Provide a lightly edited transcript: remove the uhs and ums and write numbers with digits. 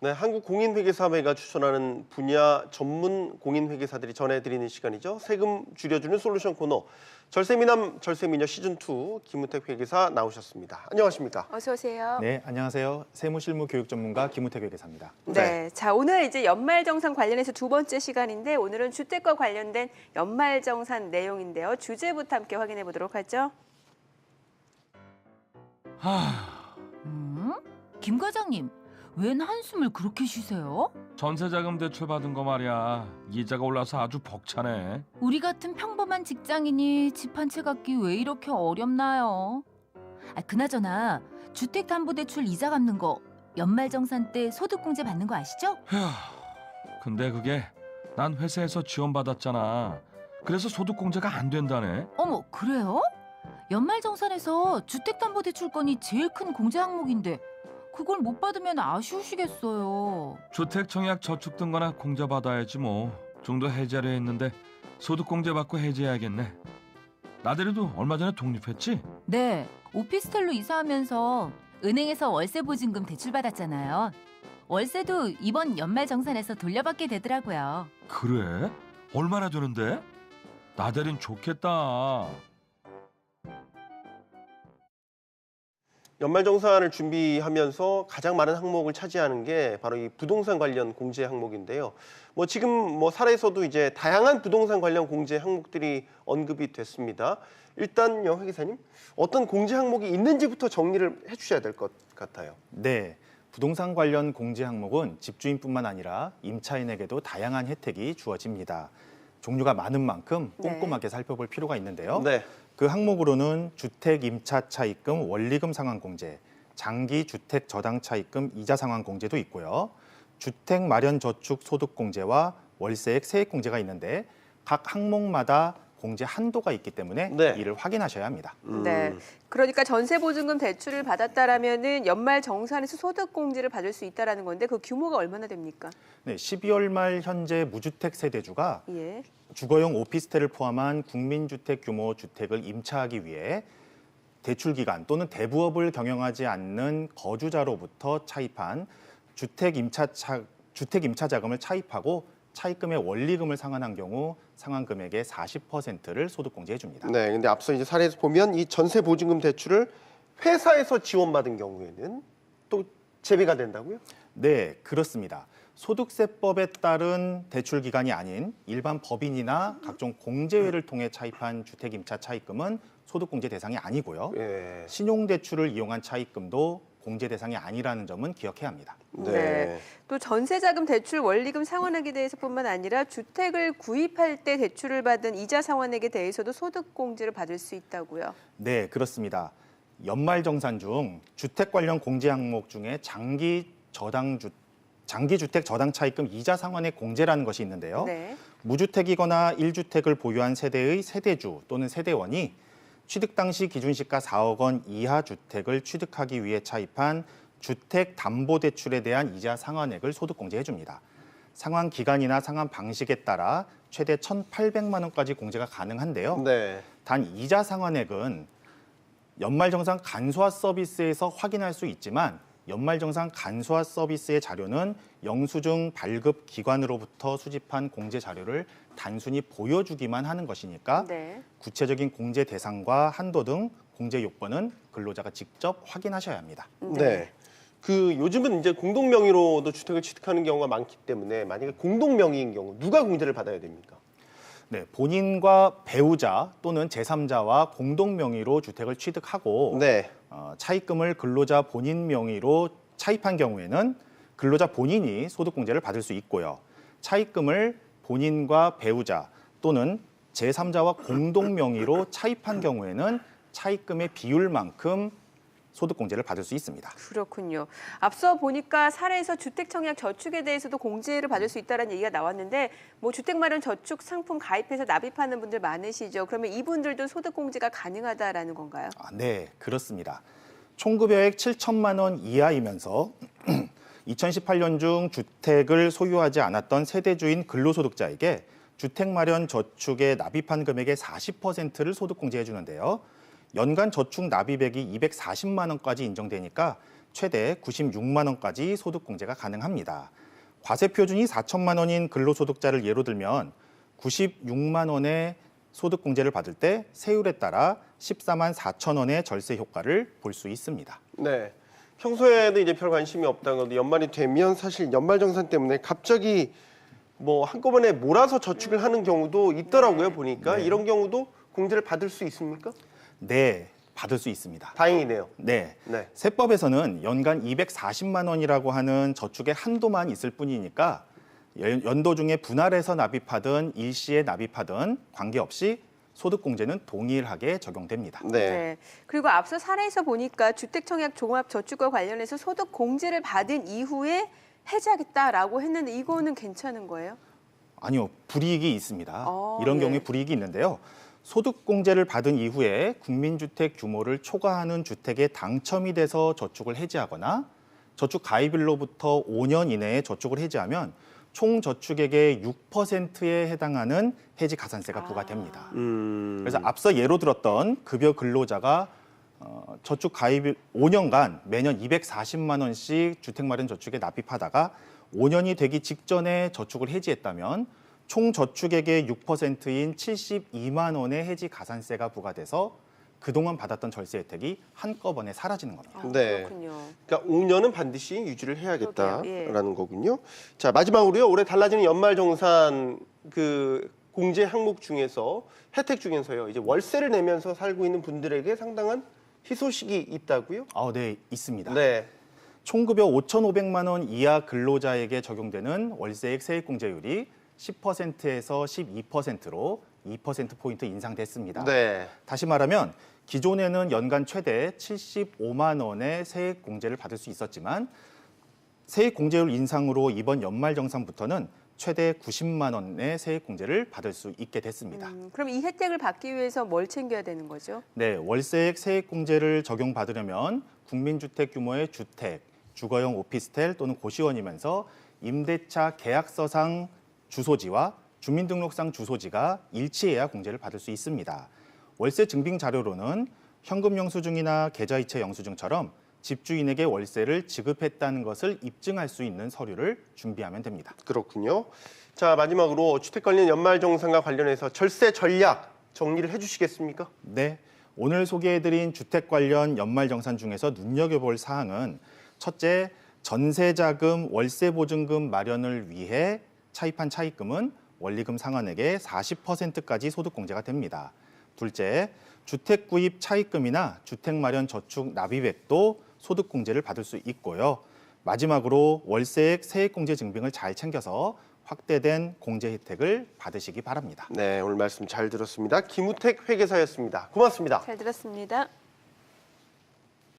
네, 한국공인회계사회가 추천하는 분야 전문 공인회계사들이 전해드리는 시간이죠. 세금 줄여주는 솔루션 코너. 절세미남, 절세미녀 시즌2 김우택 회계사 나오셨습니다. 안녕하십니까? 어서 오세요. 네, 안녕하세요. 세무실무 교육 전문가 김우택 회계사입니다. 네. 자, 오늘 이제 연말정산 관련해서 두 번째 시간인데 오늘은 주택과 관련된 연말정산 내용인데요. 주제부터 함께 확인해 보도록 하죠. 김 과장님, 웬 한숨을 그렇게 쉬세요? 전세자금 대출 받은 거 말이야. 이자가 올라서 아주 벅차네. 우리 같은 평범한 직장인이 집 한 채 갖기 왜 이렇게 어렵나요? 그나저나 주택담보대출 이자 갚는 거 연말정산 때 소득공제 받는 거 아시죠? 휴, 근데 그게 난 회사에서 지원받았잖아. 그래서 소득공제가 안 된다네. 어머, 그래요? 연말정산에서 주택담보대출권이 제일 큰 공제 항목인데 그걸 못 받으면 아쉬우시겠어요. 주택청약 저축 등거나 공제 받아야지 뭐. 정도 해지하려 했는데 소득공제 받고 해지해야겠네. 나대리도 얼마 전에 독립했지? 네, 오피스텔로 이사하면서 은행에서 월세 보증금 대출받았잖아요. 월세도 이번 연말정산에서 돌려받게 되더라고요. 그래? 얼마나 되는데? 나대린 좋겠다. 연말정산을 준비하면서 가장 많은 항목을 차지하는 게 바로 이 부동산 관련 공제 항목인데요. 지금 사례에서도 이제 다양한 부동산 관련 공제 항목들이 언급이 됐습니다. 일단요, 회계사님, 어떤 공제 항목이 있는지부터 정리를 해주셔야 될 것 같아요. 네, 부동산 관련 공제 항목은 집주인뿐만 아니라 임차인에게도 다양한 혜택이 주어집니다. 종류가 많은 만큼 꼼꼼하게 살펴볼 필요가 있는데요. 네. 그 항목으로는 주택 임차 차입금 원리금 상환 공제, 장기 주택 저당 차입금 이자 상환 공제도 있고요. 주택 마련 저축 소득 공제와 월세액 세액 공제가 있는데 각 항목마다 공제 한도가 있기 때문에 네. 이를 확인하셔야 합니다. 네. 그러니까 전세보증금 대출을 받았다라면은 연말정산에서 소득공제를 받을 수 있다라는 건데 그 규모가 얼마나 됩니까? 네, 12월 말 현재 무주택 세대주가 예. 주거용 오피스텔을 포함한 국민주택 규모 주택을 임차하기 위해 대출 기간 또는 대부업을 경영하지 않는 거주자로부터 차입한 주택 임차 자금을 차입하고 차입금의 원리금을 상환한 경우 상환 금액의 40%를 소득공제해 줍니다. 네, 근데 앞서 이제 사례에서 보면 이 전세보증금 대출을 회사에서 지원받은 경우에는 또 제외가 된다고요? 네, 그렇습니다. 소득세법에 따른 대출 기간이 아닌 일반 법인이나 각종 공제회를 통해 차입한 주택 임차 차입금은 소득공제 대상이 아니고요. 예. 신용대출을 이용한 차입금도 공제 대상이 아니라는 점은 기억해야 합니다. 네. 또 전세자금 대출 원리금 상환액에 대해서뿐만 아니라 주택을 구입할 때 대출을 받은 이자 상환액에 대해서도 소득공제를 받을 수 있다고요. 네, 그렇습니다. 연말정산 중 주택 관련 공제 항목 중에 장기 주택 저당 차입금 이자 상환액 공제라는 것이 있는데요. 네. 무주택이거나 1주택을 보유한 세대의 세대주 또는 세대원이 취득 당시 기준시가 4억 원 이하 주택을 취득하기 위해 차입한 주택담보대출에 대한 이자 상환액을 소득공제해 줍니다. 상환 기간이나 상환 방식에 따라 최대 1,800만 원까지 공제가 가능한데요. 네. 단 이자 상환액은 연말정산 간소화 서비스에서 확인할 수 있지만 연말정산 간소화 서비스의 자료는 영수증 발급 기관으로부터 수집한 공제 자료를 단순히 보여주기만 하는 것이니까 네. 구체적인 공제 대상과 한도 등 공제 요건은 근로자가 직접 확인하셔야 합니다. 네. 요즘은 이제 공동 명의로도 주택을 취득하는 경우가 많기 때문에 만약에 공동 명의인 경우 누가 공제를 받아야 됩니까? 네, 본인과 배우자 또는 제3자와 공동 명의로 주택을 취득하고 네. 차입금을 근로자 본인 명의로 차입한 경우에는 근로자 본인이 소득공제를 받을 수 있고요. 차입금을 본인과 배우자 또는 제3자와 공동 명의로 차입한 경우에는 차입금의 비율만큼 소득공제를 받을 수 있습니다. 그렇군요. 앞서 보니까 사례에서 주택청약 저축에 대해서도 공제를 받을 수 있다는 얘기가 나왔는데 주택 마련 저축 상품 가입해서 납입하는 분들 많으시죠. 그러면 이분들도 소득공제가 가능하다라는 건가요? 네, 그렇습니다. 총급여액 7천만 원 이하이면서 2018년 중 주택을 소유하지 않았던 세대주인 근로소득자에게 주택 마련 저축에 납입한 금액의 40%를 소득공제해 주는데요. 연간 저축 납입액이 240만 원까지 인정되니까 최대 96만 원까지 소득공제가 가능합니다. 과세 표준이 4천만 원인 근로소득자를 예로 들면 96만 원의 소득공제를 받을 때 세율에 따라 14만 4천 원의 절세 효과를 볼 수 있습니다. 네. 평소에도 이제 별 관심이 없다가 연말이 되면 사실 연말정산 때문에 갑자기 뭐 한꺼번에 몰아서 저축을 하는 경우도 있더라고요. 보니까 네. 이런 경우도 공제를 받을 수 있습니까? 네, 받을 수 있습니다. 다행이네요. 네. 네. 세법에서는 연간 240만 원이라고 하는 저축의 한도만 있을 뿐이니까 연도 중에 분할해서 납입하든 일시에 납입하든 관계없이 소득공제는 동일하게 적용됩니다. 네. 네. 그리고 앞서 사례에서 보니까 주택청약 종합저축과 관련해서 소득공제를 받은 이후에 해지하겠다라고 했는데 이거는 괜찮은 거예요? 아니요, 불이익이 있습니다. 이런 예. 경우에 불이익이 있는데요. 소득공제를 받은 이후에 국민주택 규모를 초과하는 주택에 당첨이 돼서 저축을 해지하거나 저축 가입일로부터 5년 이내에 저축을 해지하면 총 저축액의 6%에 해당하는 해지 가산세가 부과됩니다. 그래서 앞서 예로 들었던 급여 근로자가 저축 가입일 5년간 매년 240만 원씩 주택마련저축에 납입하다가 5년이 되기 직전에 저축을 해지했다면 총 저축액의 6%인 72만 원의 해지 가산세가 부과돼서 그동안 받았던 절세 혜택이 한꺼번에 사라지는 겁니다. 네. 그렇군요. 그러니까 5년은 반드시 유지를 그러게요. 해야겠다라는 거군요. 자, 마지막으로요. 올해 달라지는 연말정산 그 공제 항목 중에서 혜택 중에서요. 이제 월세를 내면서 살고 있는 분들에게 상당한 희소식이 있다고요? 네, 있습니다. 네. 총급여 5,500만 원 이하 근로자에게 적용되는 월세액 세액공제율이 10%에서 12%로 2%포인트 인상됐습니다. 네. 다시 말하면 기존에는 연간 최대 75만 원의 세액공제를 받을 수 있었지만 세액공제율 인상으로 이번 연말정산부터는 최대 90만 원의 세액공제를 받을 수 있게 됐습니다. 그럼 이 혜택을 받기 위해서 뭘 챙겨야 되는 거죠? 네, 월세액 세액공제를 적용받으려면 국민주택 규모의 주택, 주거용 오피스텔 또는 고시원이면서 임대차 계약서상 주소지와 주민등록상 주소지가 일치해야 공제를 받을 수 있습니다. 월세 증빙 자료로는 현금 영수증이나 계좌이체 영수증처럼 집주인에게 월세를 지급했다는 것을 입증할 수 있는 서류를 준비하면 됩니다. 그렇군요. 자, 마지막으로 주택 관련 연말정산과 관련해서 절세 전략 정리를 해주시겠습니까? 네, 오늘 소개해드린 주택 관련 연말정산 중에서 눈여겨볼 사항은 첫째, 전세자금, 월세보증금 마련을 위해 차입한 차입금은 원리금 상환액의 40%까지 소득공제가 됩니다. 둘째, 주택 구입 차입금이나 주택 마련 저축 납입액도 소득공제를 받을 수 있고요. 마지막으로 월세액 세액공제 증빙을 잘 챙겨서 확대된 공제 혜택을 받으시기 바랍니다. 네, 오늘 말씀 잘 들었습니다. 김우택 회계사였습니다. 고맙습니다. 잘 들었습니다.